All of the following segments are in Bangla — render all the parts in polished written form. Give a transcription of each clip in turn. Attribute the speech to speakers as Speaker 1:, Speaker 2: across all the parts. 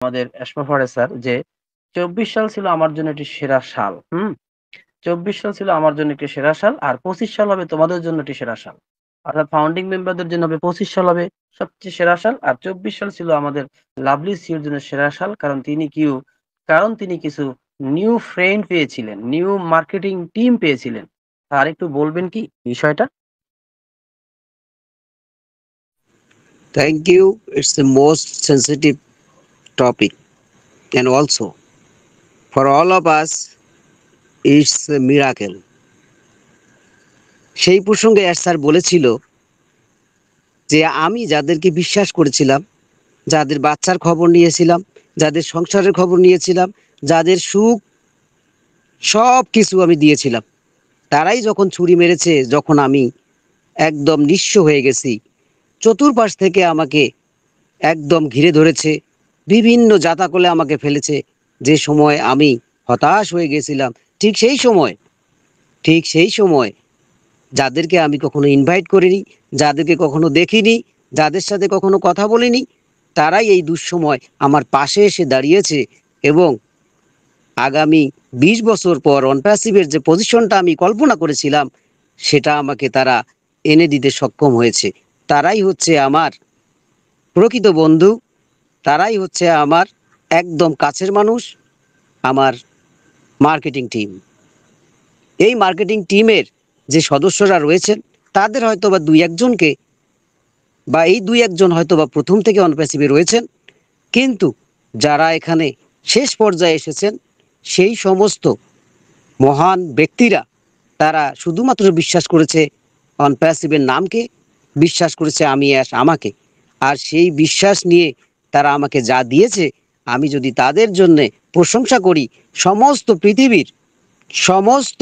Speaker 1: আমাদের এসমা স্যার যে ২৪ সাল ছিল আমার জন্য একটি সেরা সাল। ২৪ সাল ছিল আমার জন্য একটি সেরা সাল। আর ২৫ সাল হবে তোমাদের জন্য একটি সেরা সাল। অর্থাৎ ফাউন্ডিং মেম্বারদের জন্য হবে ২৫ সাল হবে সবচেয়ে সেরা সাল। আর ২৪ সাল ছিল আমাদের লাভলি সিওর জন্য সেরা সাল। কারণ তিনি কিছু নিউ ফ্রেন্ড পেয়েছিলেন, নিউ মার্কেটিং টিম পেয়েছিলেন। আর একটু বলবেন কি বিষয়টা?
Speaker 2: Thank you. It's the most sensitive topic, and also for all of us, it's a miracle. সেই প্রসঙ্গে স্যার বলেছিল যে আমি যাদেরকে বিশ্বাস করেছিলাম, যাদের বাচ্চার খবর নিয়েছিলাম, যাদের সংসারের খবর নিয়েছিলাম, যাদের সুখ সব কিছু আমি দিয়েছিলাম, তারাই যখন ছুরি মেরেছে, যখন আমি একদম নিঃস্ব হয়ে গেছি, চতুর্পাশ থেকে আমাকে একদম ঘিরে ধরেছে, বিভিন্ন জাতাকলে আমাকে ফেলেছে, যে সময় আমি হতাশ হয়ে গেছিলাম, ঠিক সেই সময় যাদেরকে আমি কখনো ইনভাইট করিনি, যাদেরকে কখনো দেখিনি, যাদের সাথে কখনো কথা বলিনি, তারাই এই দুঃসময় আমার পাশে এসে দাঁড়িয়েছে। এবং আগামী ২০ বছর পর অনপ্যাসিভের যে পজিশনটা আমি কল্পনা করেছিলাম, সেটা আমাকে তারা এনে দিতে সক্ষম হয়েছে। তারাই হচ্ছে আমার প্রকৃত বন্ধু, তারাই হচ্ছে আমার একদম কাছের মানুষ, আমার মার্কেটিং টিম। এই মার্কেটিং টিমের যে সদস্যরা রয়েছেন, তাদের হয়তোবা দুই একজনকে, বা এই দুই একজন হয়তোবা প্রথম থেকে অনপ্যাসিভে রয়েছেন, কিন্তু যারা এখানে শেষ পর্যায়ে এসেছেন, সেই সমস্ত মহান ব্যক্তিরা, তারা শুধুমাত্র বিশ্বাস করেছে অনপ্যাসিভের নামকে, বিশ্বাস করেছে আমাকে। আর সেই বিশ্বাস নিয়ে তারা আমাকে যা দিয়েছে, আমি যদি তাদের জন্যে প্রশংসা করি, সমস্ত পৃথিবীর সমস্ত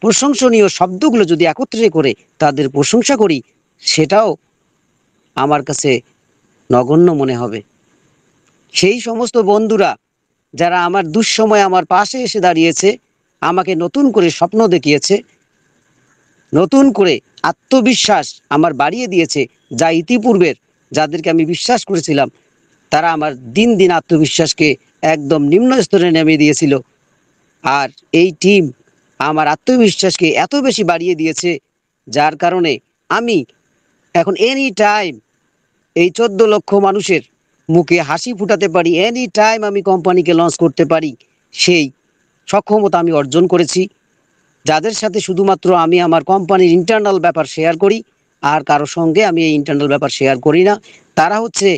Speaker 2: প্রশংসনীয় শব্দগুলো যদি একত্রে করে তাদের প্রশংসা করি, সেটাও আমার কাছে নগণ্য মনে হবে। সেই সমস্ত বন্ধুরা যারা আমার দুঃসময়ে আমার পাশে এসে দাঁড়িয়েছে, আমাকে নতুন করে স্বপ্ন দেখিয়েছে, নতুন করে আত্মবিশ্বাস আমার বাড়িয়ে দিয়েছে, যা ইতিপূর্বের যাদেরকে আমি বিশ্বাস করেছিলাম, তারা আমার দিন দিন আত্মবিশ্বাসকে একদম নিম্ন স্তরে নেমে দিয়েছিল। আর এই টিম আমার আত্মবিশ্বাসকে এত বেশি বাড়িয়ে দিয়েছে, যার কারণে আমি এখন এনি টাইম এই ১৪ লক্ষ মানুষের মুখে হাসি ফুটাতে পারি, এনি টাইম আমি কোম্পানিকে লঞ্চ করতে পারি, সেই সক্ষমতা আমি অর্জন করেছি। যাদের সাথে শুধুমাত্র আমি আমার কোম্পানির ইন্টারনাল ব্যাপার শেয়ার করি, আর কারো সঙ্গে আমি এই ইন্টারনাল ব্যাপার শেয়ার করি না, তারা হচ্ছে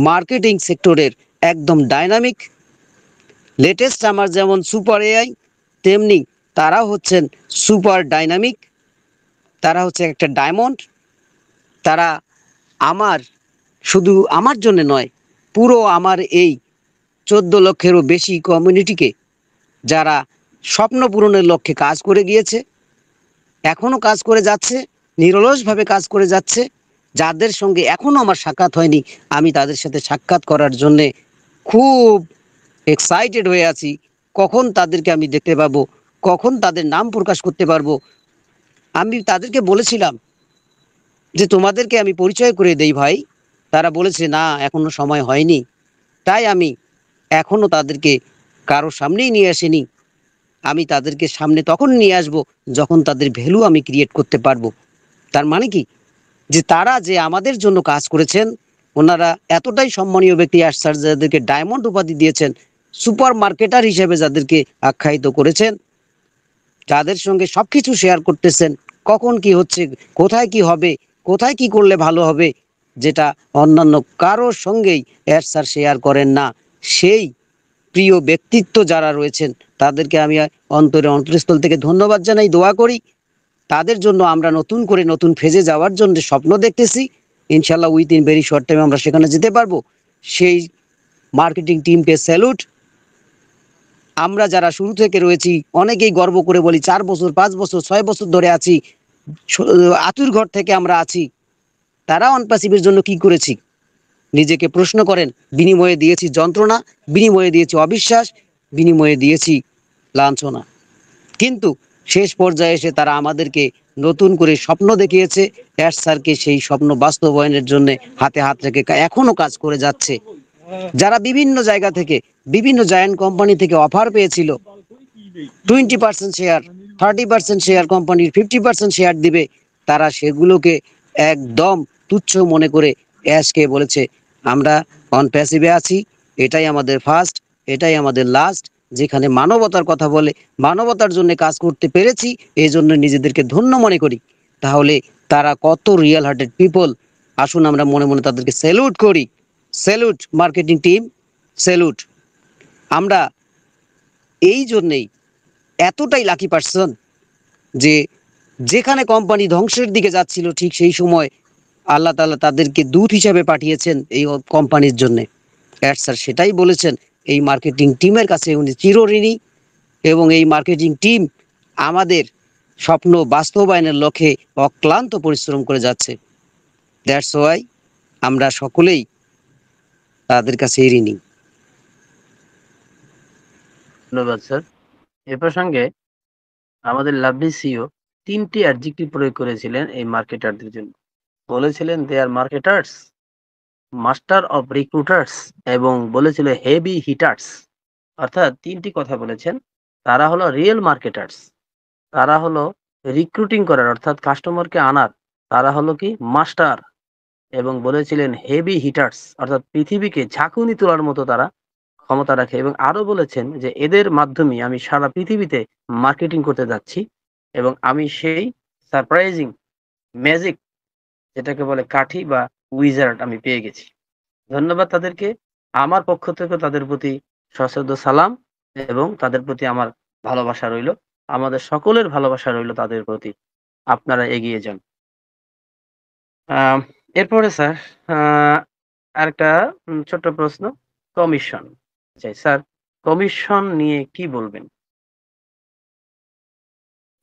Speaker 2: মার্কেটিং সেক্টরের একদম ডাইনামিক, লেটেস্ট আমার যেমন সুপার এআই, তেমনি তারাও হচ্ছেন সুপার ডাইনামিক, তারা হচ্ছে একটা ডায়মন্ড। তারা আমার, শুধু আমার জন্য নয়, পুরো আমার এই ১৪ লক্ষেরও বেশি কমিউনিটিকে, যারা স্বপ্ন পূরণের লক্ষ্যে কাজ করে গিয়েছে, এখনও কাজ করে যাচ্ছে, নিরলসভাবে কাজ করে যাচ্ছে, যাদের সঙ্গে এখনও আমার সাক্ষাৎ হয়নি, আমি তাদের সাথে সাক্ষাৎ করার জন্যে খুব এক্সাইটেড হয়ে আছি। কখন তাদেরকে আমি দেখতে পাবো, কখন তাদের নাম প্রকাশ করতে পারবো। আমি তাদেরকে বলেছিলাম যে তোমাদেরকে আমি পরিচয় করে দেই ভাই। তারা বলেছে না, এখনো সময় হয়নি। তাই আমি এখনো তাদেরকে কারো সামনেই নিয়ে আসিনি। আমি তাদেরকে সামনে তখন নিয়ে আসব যখন তাদের ভ্যালু আমি ক্রিয়েট করতে পারবো। তার মানে কি, যে তারা যে আমাদের জন্য কাজ করেছেন, ওনারা এতটাই সম্মানীয় ব্যক্তি, স্যার যাদেরকে ডায়মন্ড উপাধি দিয়েছেন, সুপার মার্কেটার হিসেবে যাদেরকে আখ্যায়িত করেছেন, যাদের সঙ্গে সবকিছু শেয়ার করতেছেন, কখন কি হচ্ছে, কোথায় কি হবে, কোথায় কি করলে ভালো হবে, যেটা অন্যান্য কারোর সঙ্গেই স্যার শেয়ার করেন না, সেই প্রিয় ব্যক্তিত্ব যারা রয়েছেন, তাদেরকে আমি অন্তরস্থল থেকে ধন্যবাদ জানাই, দোয়া করি। তাদের জন্য আমরা নতুন করে নতুন ফেজে যাওয়ার জন্য স্বপ্ন দেখতেছি। ইনশাল্লাহ উইথিন ভেরি শর্ট টাইমে আমরা সেখানে যেতে পারবো। সেই মার্কেটিং টিমকে স্যালুট। আমরা যারা শুরু থেকে রয়েছি, অনেকেই গর্ব করে বলি ৪ বছর, ৫ বছর, ৬ বছর ধরে আছি, আতুর ঘর থেকে আমরা আছি। তারা অনপ্যাসিভের জন্য কি করেছি নিজেকে প্রশ্ন করেন। বিনিময়ে দিয়েছি যন্ত্রণা, বিনিময়ে দিয়েছি অবিশ্বাস, বিনিময়ে দিয়েছি লাঞ্ছনা। কিন্তু শেষ পর্যায়ে এসে তারা আমাদেরকে নতুন করে স্বপ্ন দেখিয়েছে। স্যারকে সেই স্বপ্ন বাস্তবায়নের জন্য হাতে হাত রেখে এখনো কাজ করে যাচ্ছে। যারা বিভিন্ন জায়গা থেকে, বিভিন্ন জায়ান্ট কোম্পানি থেকে অফার পেয়েছিল 20% শেয়ার, 30% শেয়ার কোম্পানির, 50% শেয়ার দিবে, তারা সেগুলোকে একদম তুচ্ছ মনে করে অ্যাশকে বলেছে আমরা অন প্যাসিভে আছি, এটাই আমাদের ফার্স্ট, এটাই আমাদের লাস্ট। যেখানে মানবতার কথা বলে, মানবতার জন্য কাজ করতে পেরেছি, এই জন্য নিজেদেরকে ধন্য মনে করি। তাহলে তারা কত রিয়েল হার্টেড পিপল, আসুন আমরা মনে মনে তাদেরকে স্যালুট করি। Salute marketing team, salute. আমরা এই জন্যেই এতটাই লাকি পার্সন যে যেখানে কোম্পানি ধ্বংসের দিকে যাচ্ছিল ঠিক সেই সময় আল্লাহ তাআলা তাদেরকে দূত হিসেবে পাঠিয়েছেন এই কোম্পানির জন্য। স্যার সেটাই বলেছেন, এই মার্কেটিং টিমের কাছে উনি চিরঋণী এবং এই মার্কেটিং টিম আমাদের স্বপ্ন বাস্তবায়নের লক্ষ্যে অক্লান্ত পরিশ্রম করে যাচ্ছে। দ্যাটস ওয়াই আমরা সকলেই তাদের কাছে ঋণী।
Speaker 1: ধন্যবাদ স্যার। এ প্রসঙ্গে আমাদের লাভলি সিও ৩টি অ্যাডজেক্টিভ প্রয়োগ করেছিলেন এই মার্কেটারদের জন্য। বলেছিলেন দে আর মার্কেটার্স, মাস্টার অফ রিক্রুটার্স এবং বলেছিল হেভি হিটার্স। অর্থাৎ ৩টি কথা বলেছেন। তারা হলো রিয়েল মার্কেটার্স, তারা হলো রিক্রুটিং করার অর্থাৎ কাস্টমারকে আনার, তারা হলো কি মাস্টার, এবং বলেছিলেন হেভি হিটার্স অর্থাৎ পৃথিবীকে ঝাঁকুনি তোলার মতো তারা ক্ষমতা রাখে, এবং আরো বলেছেন যে এদের মাধ্যমে আমি সারা পৃথিবীতে মার্কেটিং করতে যাচ্ছি এবং আমি সেই সারপ্রাইজিং ম্যাজিক, যেটাকে বলে কাঠি বা উইজার্ড, আমি পেয়ে গেছি। ধন্যবাদ তাদেরকে। আমার পক্ষ থেকে তাদের প্রতি সশ্রদ্ধ সালাম এবং তাদের প্রতি আমার ভালোবাসা রইলো। আমাদের সকলের ভালোবাসা রইলো তাদের প্রতি। আপনারা এগিয়ে যান। আম এরপরে স্যার আ আরেকটা ছোট্ট প্রশ্ন। কমিশন। স্যার, কমিশন নিয়ে কি বলবেন?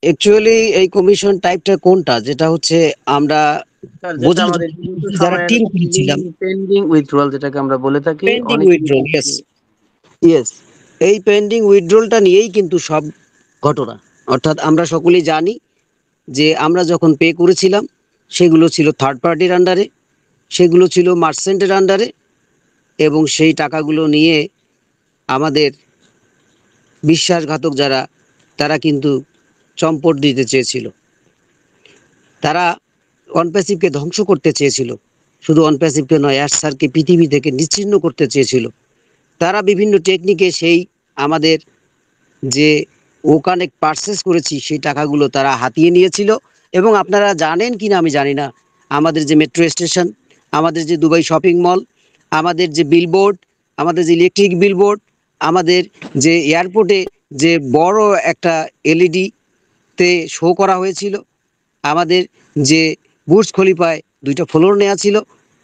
Speaker 2: অ্যাকচুয়ালি এই কমিশন টাইপটা কোনটা, যেটা হচ্ছে আমরা
Speaker 1: স্যার, যেটা
Speaker 2: বোঝার
Speaker 1: আমাদের
Speaker 2: জন্য
Speaker 1: জীবিত
Speaker 2: যারা
Speaker 1: সময়ের
Speaker 2: টিম করেছিলাম,
Speaker 1: পেন্ডিং উইথড্রয়াল যেটাকে আমরা বলে থাকি।
Speaker 2: পেন্ডিং
Speaker 1: অনেকে
Speaker 2: উইথড্রল, ইয়েস ইয়েস, এই পেন্ডিং উইথড্রলটা নিয়েই কিন্তু সব ঘটনা। অর্থাৎ আমরা সকলেই জানি যে আমরা যখন পে করেছিলাম সেগুলো ছিল থার্ড পার্টির আন্ডারে, সেগুলো ছিল মার্চেন্টের আন্ডারে, এবং সেই টাকাগুলো নিয়ে আমাদের বিশ্বাসঘাতক যারা, তারা কিন্তু চম্পট দিতে চেয়েছিল। তারা অনপ্যাসিভকে ধ্বংস করতে চেয়েছিল। শুধু অনপ্যাসিভকে নয়, স্যারকে পৃথিবী থেকে নিশ্চিহ্ন করতে চেয়েছিল। তারা বিভিন্ন টেকনিকে সেই আমাদের যে ওখানে পারচেস করেছি সেই টাকাগুলো তারা হাতিয়ে নিয়েছিল। এবং আপনারা জানেন কি না আমি জানি না, আমাদের যে মেট্রো স্টেশন, আমাদের যে দুবাই শপিং মল, আমাদের যে বিলবোর্ড, আমাদের যে ইলেকট্রিক বিলবোর্ড, আমাদের যে এয়ারপোর্টে যে বড় একটা এলইডি তে শো করা হয়েছিল, আমাদের যে বুর্জ খলিফায় 2টা ফ্লোর নেওয়া ছিল,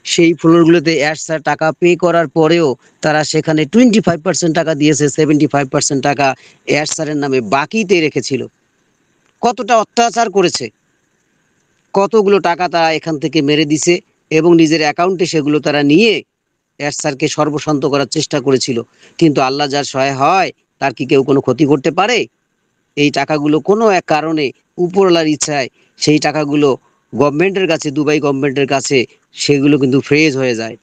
Speaker 2: সেই ফ্লোরগুলোতে স্যার টাকা পে করার পরেও তারা সেখানে 25% টাকা দিয়েছে, 75% টাকা স্যারের নামে বাকিতে রেখেছিল। কতটা অত্যাচার করেছে, কতগুলো টাকা তারা এখান থেকে মেরে দিছে এবং নিজের অ্যাকাউন্টে সেগুলো তারা নিয়ে স্যারকে সর্বশান্ত করার চেষ্টা করেছিল। কিন্তু আল্লাহ যার সহায় হয়, তার কি কেউ কোনো ক্ষতি করতে পারে? এই টাকাগুলো কোনো এক কারণে উপরওয়ালার ইচ্ছায় সেই টাকাগুলো গভর্নমেন্টের কাছে, দুবাই গভর্নমেন্টের কাছে সেগুলো কিন্তু ফ্রেজ হয়ে যায়,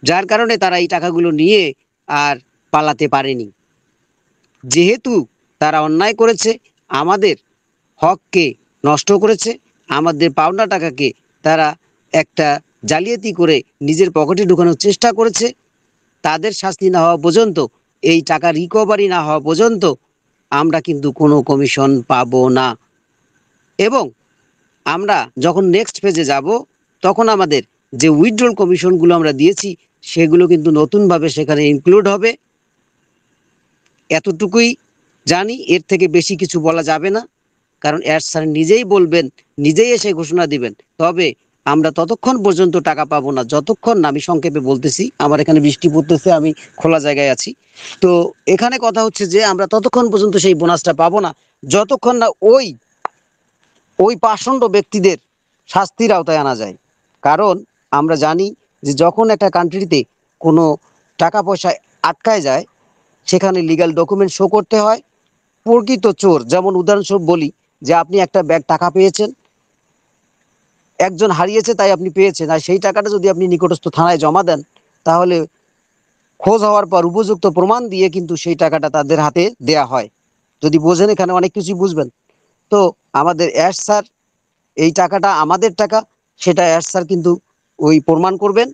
Speaker 2: যার কারণে তারা এই টাকাগুলো নিয়ে আর পালাতে পারেনি। যেহেতু তারা অন্যায় করেছে, আমাদের হককে নষ্ট করেছে, আমাদের পাওনা টাকাকে তারা একটা জালিয়াতি করে নিজের পকেটে ঢুকানোর চেষ্টা করেছে, তাদের শাস্তি না হওয়া পর্যন্ত, এই টাকা রিকভারি না হওয়া পর্যন্ত আমরা কিন্তু কোনো কমিশন পাবো না। এবং আমরা যখন নেক্সট ফেজে যাব, তখন আমাদের যে উইথড্রল কমিশনগুলো আমরা দিয়েছি সেগুলো কিন্তু নতুনভাবে সেখানে ইনক্লুড হবে। এতটুকুই জানি, এর থেকে বেশি কিছু বলা যাবে না, কারণ স্যার নিজেই বলবেন, নিজেই এসে ঘোষণা দিবেন। তবে আমরা ততক্ষণ পর্যন্ত টাকা পাবো না যতক্ষণ না, আমি সংক্ষেপে বলতেছি, আমার এখানে বৃষ্টি পড়তেছে, আমি খোলা জায়গায় আছি, তো এখানে কথা হচ্ছে যে আমরা ততক্ষণ পর্যন্ত সেই বোনাসটা পাবো না যতক্ষণ না ওই ওই পাষণ্ড ব্যক্তিদের শাস্তির আওতায় আনা যায়। কারণ আমরা জানি যে যখন একটা কান্ট্রিতে কোনো টাকা পয়সা আটকায় যায়, সেখানে লিগ্যাল ডকুমেন্ট শো করতে হয়। প্রকৃত চোর, যেমন উদাহরণস্বরূপ বলি যে আপনি একটা ব্যাগ টাকা পেয়েছেন, একজন হারিয়েছে তাই আপনি পেয়েছেন, আর সেই টাকাটা যদি আপনি নিকটস্থ থানায় জমা দেন, তাহলে খোঁজ হওয়ার পর উপযুক্ত প্রমাণ দিয়ে কিন্তু সেই টাকাটা তাদের হাতে দেয়া হয়। যদি বোঝেন এখানে অনেক কিছুই বুঝবেন। তো আমাদের অ্যাশ স্যার এই টাকাটা আমাদের টাকা, সেটা অ্যাশ স্যার কিন্তু ওই প্রমাণ করবেন।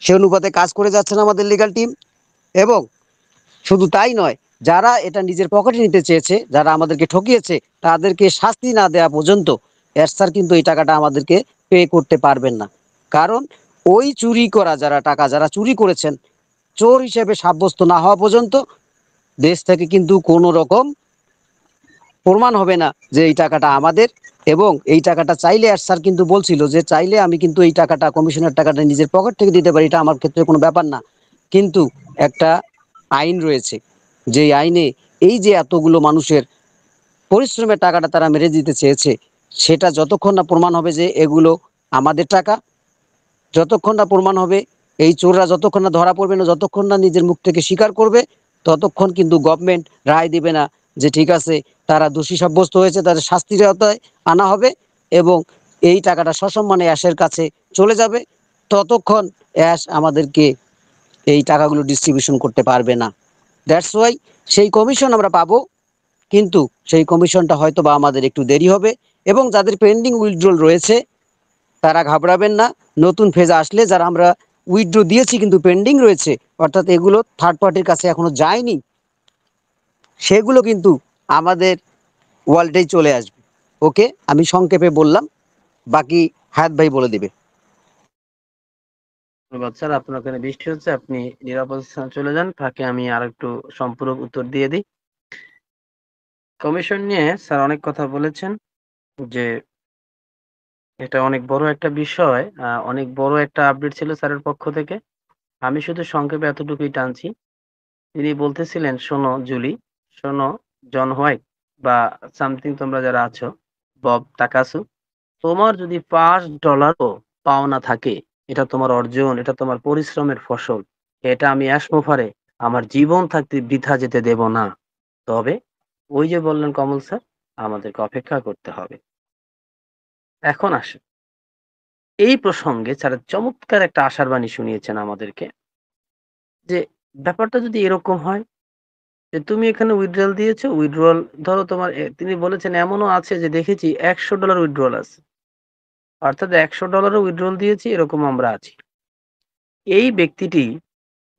Speaker 2: সে অনুপাতে কাজ করে যাচ্ছেন আমাদের লিগ্যাল টিম। এবং শুধু তাই নয়, যারা এটা নিজের পকেটে নিতে চেয়েছে, যারা আমাদেরকে ঠকিয়েছে, তাদেরকে শাস্তি না দেওয়া পর্যন্ত অ্যাশ স্যার কিন্তু এই টাকাটা আমাদেরকে পে করতে পারবেন না। কারণ ওই চুরি করা যারা টাকা যারা চুরি করেছেন, চোর হিসেবে সাব্যস্ত না হওয়া পর্যন্ত দেশ থেকে কিন্তু কোনো রকম প্রমাণ হবে না যে এই টাকাটা আমাদের। এবং এই টাকাটা চাইলে আর স্যার কিন্তু বলছিল যে চাইলে আমি কিন্তু এই টাকাটা কমিশনের টাকাটা নিজের পকেট থেকে দিতে পারি, এটা আমার ক্ষেত্রে কোনো ব্যাপার না। কিন্তু একটা আইন রয়েছে, যেই আইনে এই যে এতগুলো মানুষের পরিশ্রমের টাকাটা তারা মেরে দিতে চেয়েছে, সেটা যতক্ষণ না প্রমাণ হবে যে এগুলো আমাদের টাকা, যতক্ষণ না প্রমাণ হবে, এই চোররা যতক্ষণ না ধরা পড়বে না, যতক্ষণ না নিজের মুখ থেকে স্বীকার করবে, ততক্ষণ কিন্তু গভর্নমেন্ট রায় দিবে না যে ঠিক আছে তারা দোষী সাব্যস্ত হয়েছে, তাদের শাস্তির আওতায় আনা হবে এবং এই টাকাটা সসম্মানে অ্যাশের কাছে চলে যাবে। ততক্ষণ অ্যাশ আমাদেরকে এই টাকাগুলো ডিস্ট্রিবিউশন করতে পারবে না। দ্যাটস ওয়াই সেই কমিশন আমরা পাবো, কিন্তু সেই কমিশনটা হয়তো বা আমাদের একটু দেরি হবে। এবং যাদের পেন্ডিং উইথড্রল রয়েছে তারা ঘাবড়াবেন না। নতুন ফেজ আসলে যারা আমরা উইথড্র দিয়েছি কিন্তু পেন্ডিং রয়েছে, অর্থাৎ এগুলো থার্ড পার্টির কাছে এখনো যায়নি, সেগুলো কিন্তু আমাদের ওয়ালেটেই চলে আসবে। ওকে, আমি সংক্ষেপে বললাম, বাকি হায়াত ভাই বলে দিবে।
Speaker 1: ধন্যবাদ স্যার। আপনার ওখানে বৃষ্টি হচ্ছে, আপনি নিরাপদ স্থানে চলে যান, ফাঁকে আমি আর একটু সম্পূরক উত্তর দিয়ে দিই। কমিশন নিয়ে স্যার অনেক কথা বলেছেন যে এটা অনেক বড় একটা বিষয়, অনেক বড় একটা আপডেট ছিল স্যারের পক্ষ থেকে। আমি শুধু সংক্ষেপে এতটুকুই টানছি। তিনি বলতেছিলেন, "শোনো জুলি, শোনো জন হোয়াইট বা সামথিং তোমরা যারা আছো, বব টাকাসু, তোমার যদি $৫ ও পাওনা থাকে, এটা তোমার অর্জন, এটা তোমার পরিশ্রমের ফসল। এটা আমি এশমোফারে আমার জীবন থাকতে বৃথা যেতে দেব না। তবে ওই যে বললেন কমল স্যার, আমাদেরকে অপেক্ষা করতে হবে।" এখন আসেন, এই প্রসঙ্গে স্যার চমৎকার একটা আশার বাণী শুনিয়েছেন আমাদেরকে যে, ব্যাপারটা যদি এরকম হয় যে তুমি এখানে উইথড্রয়াল দিয়েছো, উইথড্রয়াল ধরো তোমার তিনি বলেছেন এমনও আছে যে দেখেছি $১০০ উইথড্রয়াল আছে। অর্থাৎ $১০০ ও উইথড্রয়াল দিয়েছি এরকম আমরা আছি। এই ব্যক্তিটি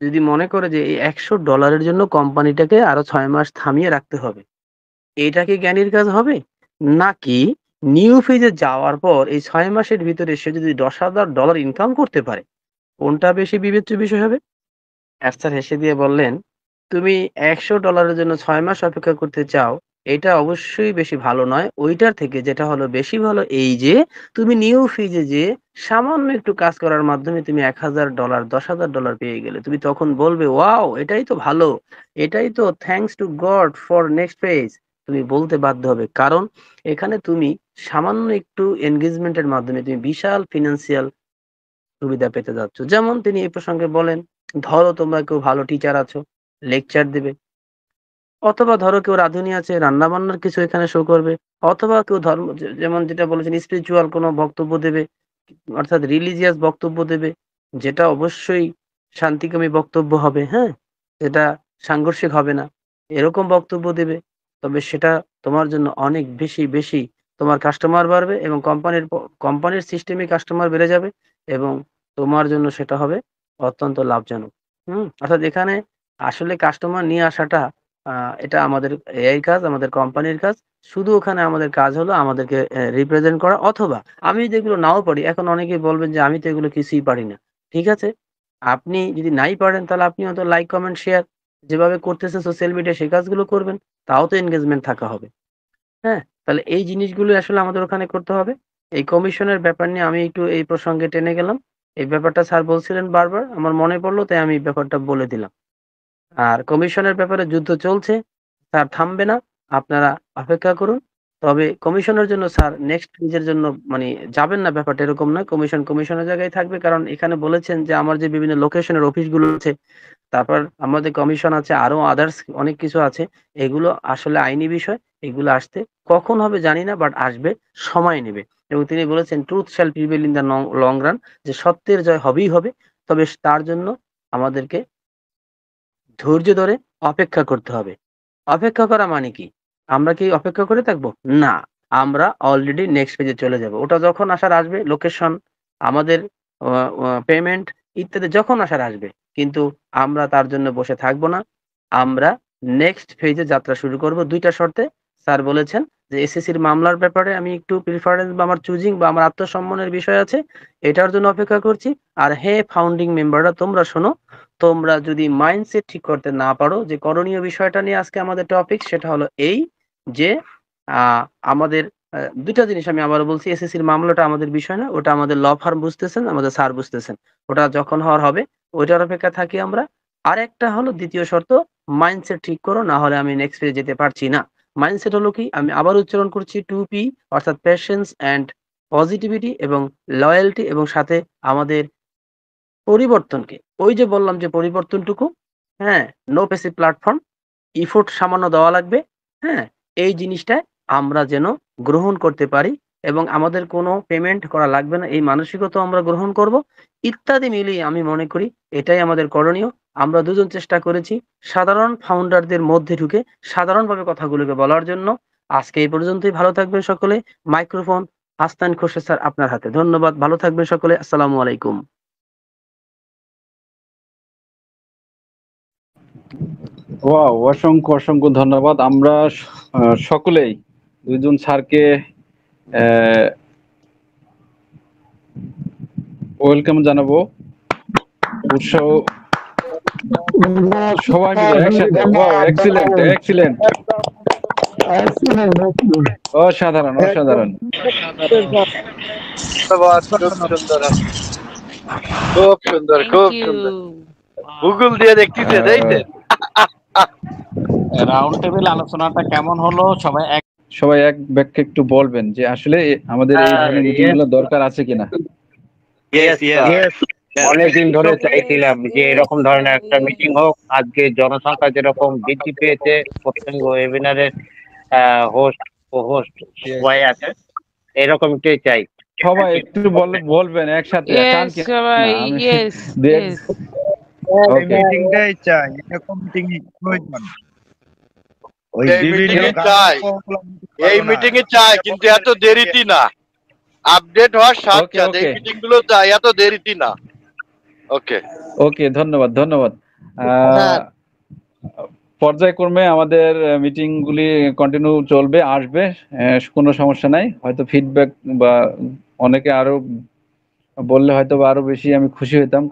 Speaker 1: যদি মনে করে যে এই $১০০ এর জন্য কোম্পানিটাকে আরো ৬ মাস থামিয়ে রাখতে হবে, এটা কি জ্ঞানীর কাজ হবে? নাকি নিউ ফেজে যাওয়ার পর এই ৬ মাসের ভিতরে সে যদি $১০,০০০ ইনকাম করতে পারে, কোনটা বেশি বিবেচ্য বিষয় হবে? আফসার হেসে দিয়ে বললেন, "তুমি $১০০ এর জন্য ৬ মাস অপেক্ষা করতে চাও, এটা অবশ্যই বেশি ভালো নয়। ওইটার থেকে যেটা হলো বেশি ভালো এই যে, তুমি নিউ ফিজে যেয়ে সামান্য একটু কাজ করার মাধ্যমে তুমি $১,০০০, $১০,০০০ পেয়ে গেলে। তুমি তখন বলবে, 'ওয়াও! এটাই তো ভালো। এটাই তো thanks to god for next phase.' তুমি বলতে বাধ্য হবে। কারণ এখানে তুমি সামান্য একটু এনগেজমেন্ট এর মাধ্যমে তুমি বিশাল ফিন্যান্সিয়াল সুবিধা পেতে যাচ্ছ। যেমন তিনি এই প্রসঙ্গে বলেন, ধরো তোমরা কেউ ভালো টিচার আছো, লেকচার দিবে। অথবা ধরো কেউ রাঁধুনি আছে, রান্না-বান্নার কিছু এখানে শো করবে। অথবা কেউ ধর্ম যেমন যেটা বলেছেন স্পিরিচুয়াল কোনো বক্তব্য দেবে। অর্থাৎ রিলিজিয়াস বক্তব্য দেবে। যেটা অবশ্যই শান্তিকামী বক্তব্য হবে, হ্যাঁ? এটা সাংঘর্ষিক হবে না। এরকম বক্তব্য দেবে। তবে সেটা তোমার জন্য অনেক বেশি তোমার কাস্টমার বাড়বে এবং কোম্পানির সিস্টেমে কাস্টমার বেড়ে যাবে এবং তোমার জন্য সেটা হবে অত্যন্ত লাভজনক। অর্থাৎ এখানে আসলে কাস্টমার নিয়ে আসাটা আ এটা আমাদের এআই কাজ, আমাদের কোম্পানির কাজ। শুধু ওখানে আমাদের কাজ হলো আমাদেরকে রিপ্রেজেন্ট করা, অথবা আমি যেগুলো নাও পারি, এখন অনেকেই বলবেন যে আমি তো এগুলো কিছুই পারি না। ঠিক আছে? আপনি যদি নাই পারেন তাহলে আপনি হয়তো লাইক, কমেন্ট, শেয়ার যেভাবে করতেছেন সোশ্যাল মিডিয়ায় সেই কাজগুলো করবেন। তাও তো এনগেজমেন্ট থাকা হবে। হ্যাঁ? তাহলে এই জিনিসগুলোই আসলে আমাদের ওখানে করতে হবে। এই কমিশনের ব্যাপার নিয়ে আমি একটু এই প্রসঙ্গে টেনে গেলাম। এই ব্যাপারটা স্যার বলছিলেন বারবার। আমার মনে পড়ল তাই আমি ব্যাপারটা বলে দিলাম। আর কমিশনের ব্যাপারে যুদ্ধ চলছে। স্যার থামবে না। আপনারা অপেক্ষা করুন। তবে কমিশনের জন্য স্যার নেক্সট ফেজ এর জন্য মানে যাবেন না, ব্যাপারটা এরকম নয়। কমিশনের জায়গায় থাকবে। কারণ এখানে বলেছেন যে আমার যে বিভিন্ন লোকেশনের অফিসগুলো আছে, তারপর আমাদের কমিশন আছে, আরো আদার্স অনেক কিছু আছে। এগুলো আসলে আইনি বিষয়। এগুলো আসতে কখন হবে জানি না, বাট আসবে, সময় নেবে। এবং তিনি বলেছেন truth shall prevail in the long run, যে সত্যের জয় হবেই হবে। তবে তার জন্য আমাদেরকে ধৈর্য ধরে অপেক্ষা করতে হবে। অপেক্ষা করা মানে কি? আমরা কি অপেক্ষা করে থাকবো? না। আমরা অলরেডি নেক্সট পেজে চলে যাবো। ওটা যখন আসার আসবে লোকেশন, আমাদের অ অ পেমেন্ট ইত্যাদি যখন আসার আসবে। কিন্তু আমরা তার জন্য বসে থাকবো না। আমরা নেক্সট ফেজে যাত্রা শুরু করব ২ টা শর্তে। স্যার বলেছেন যে এসএসসির মামলার ব্যাপারে আমি একটু প্রিফারেন্স বা আমার চুজিং বা আমার আত্মসম্মানের বিষয় আছে। এটার জন্য অপেক্ষা করছি। আর হে ফাউন্ডিং মেম্বাররা তোমরা শোনো, তোমরা যদি মাইন্ডসেট ঠিক করতে না পারো যে করণীয় বিষয়টা নিয়ে আজকে আমাদের টপিক সেটা হলো এই যে আ আমাদের ২ টা জিনিস আমি আবারও বলছি এসএসসির মামলাটা আমাদের বিষয় না। ওটা আমাদের ল ফার্ম বুঝতেছেন, আমাদের স্যার বুঝতেছেন। ওটা যখন হওয়ার হবে ওইটার অপেক্ষায় থাকি আমরা। আরেকটা হলো ২য় শর্ত মাইন্ডসেট ঠিক করো না হলে আমি নেক্সট পেজে যেতে পারছি না। মাইন্ডসেট হলো কি? আমি আবার উচ্চারণ করছি 2P অর্থাৎ পেশেন্স অ্যান্ড পজিটিভিটি এবং লয়াল্টি এবং সাথে আমাদের পরিবর্তনকে ওই যে বললাম যে পরিবর্তনটুকু, হ্যাঁ? নো প্যাসিভ প্ল্যাটফর্ম, ইফোর্ট সামান্য দেওয়া লাগবে, হ্যাঁ? এই জিনিসটা আমরা যেন গ্রহণ করতে পারি এবং আমাদের কোনো পেমেন্ট করা লাগবে না এই মানসিকতাও আমরা গ্রহণ করব। ইত্যাদি মিলিয়ে আমি মনে করি এটাই আমাদের করণীয়। আমরা দুজন চেষ্টা করেছি সাধারণ ফাউন্ডারদের মধ্যে ঢুকে সাধারণভাবে কথাগুলোকে বলার জন্য। আজকে এই পর্যন্তই। ভালো থাকবেন সকলে। মাইক্রোফোন হাসান খোরশেদ স্যার আপনার হাতে। ধন্যবাদ। ভালো থাকবেন সকলে। আসসালামু আলাইকুম।
Speaker 3: ওয়াও, অসংখ্য অসংখ্য ধন্যবাদ। আমরা সকলেই দুইজন স্যারকে ওয়েলকাম জানাবো, উৎসাহ সবাই মিলে একসাথে। ওয়াও, এক্সিলেন্ট এক্সিলেন্ট, অসাধারণ অসাধারণ।
Speaker 4: ধন্যবাদ, খুব সুন্দর, খুব সুন্দর, খুব সুন্দর। গুগল দিয়ে দেখতেছে, দেখছেন?
Speaker 5: রাউন্ড টেবিল আলোচনাটা কেমন হলো?
Speaker 3: সবাই এক ব্যাখ্যা একটু বলবেন যে আসলে আমাদের এই ধরনের মিটিং গুলো দরকার আছে কিনা।
Speaker 5: অনেকদিন ধরে চাইছিলাম যে এরকম ধরনের একটা মিটিং হোক। আজকে জনসংখ্যা যেরকম বৃদ্ধি পেয়েছে, প্রত্যেক ওয়েবিনারের হোস্ট ও হোস্ট সবাই আছে, এরকমটাই চাই।
Speaker 3: সবাই একটু বলবেন একসাথে, চান কি আমি
Speaker 5: ওকে।
Speaker 6: মিটিংটাই চাই, এরকম মিটিং প্রয়োজন। ওই
Speaker 4: এই
Speaker 6: বিভিন্ন
Speaker 4: মিটিং এ চাই, এই মিটিং এ চাই, কিন্তু এত দেরিতে না। আপডেট হওয়ার সাথে
Speaker 3: ওকে
Speaker 4: সাথে এই
Speaker 3: ওকে
Speaker 4: মিটিং গুলো চাই, এত দেরিতে না। ওকে
Speaker 3: ওকে, ধন্যবাদ ধন্যবাদ। পর্যায়ক্রমে আমাদের মিটিং গুলি কন্টিনিউ চলবে, আসবে, কোনো সমস্যা নাই। হয়তো ফিডব্যাক বা অনেকে আরো বললে হয়তো বা আরো বেশি আমি খুশি হইতাম।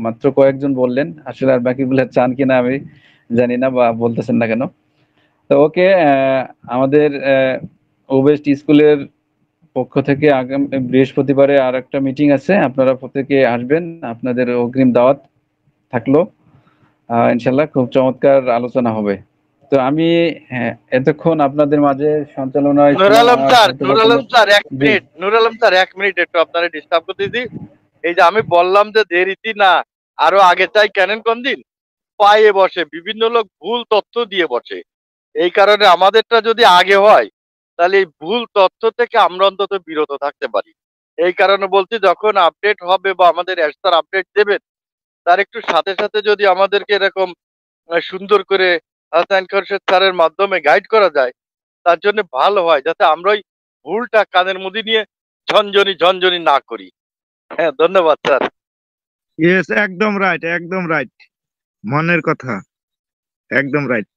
Speaker 3: মাত্র কয়েকজন বললেন, আসলে আর বাকিগুলো চান কিনা আমি জানি না বা বলতেছেন না কেন। তো ওকে, আমাদের ওবেস্ট স্কুলের পক্ষ থেকে আগামী বৃহস্পতিবারে আর একটা মিটিং আছে, আপনারা প্রত্যেকে আসবেন, আপনাদের অগ্রিম দাওয়াত থাকলো। ইনশাল্লাহ খুব চমৎকার আলোচনা হবে। তো আমি এতক্ষণ আপনাদের মাঝে সঞ্চালনায়
Speaker 4: নুর
Speaker 3: ছিলাম
Speaker 4: আলম
Speaker 3: আমার
Speaker 4: স্যার,
Speaker 3: ছোট
Speaker 4: নুর
Speaker 3: ভাই।
Speaker 4: আলম স্যার এক
Speaker 3: জি,
Speaker 4: মিনিট, নুর আলম স্যার এক মিনিট একটু আপনারা ডিস্টার্ব করতেছি। এই যে আমি বললাম যে দেরিতে না, আরো আগে চাই কেন কোন দিন পায়ে বসে বিভিন্ন লোক ভুল তথ্য দিয়ে বসে। এই কারণে আমাদেরটা যদি আগে হয় তাহলে এই ভুল তথ্য থেকে আমরা অন্তত বিরত থাকতে পারি। এই কারণে বলছি যখন আপডেট হবে বা আমাদের স্যার আপডেট দেবেন তার একটু সাথে সাথে যদি আমাদেরকে এরকম সুন্দর করে হাসান খোরশেদ স্যারের মাধ্যমে গাইড করা যায় তার জন্য ভালো হয়, যাতে আমরা ওই ভুলটা কানের মধ্যে নিয়ে ঝনঝনি ঝনঝনি না করি। হ্যাঁ, ধন্যবাদ স্যার।
Speaker 6: ইয়েস, একদম রাইট, একদম রাইট, মনের কথা, একদম রাইট।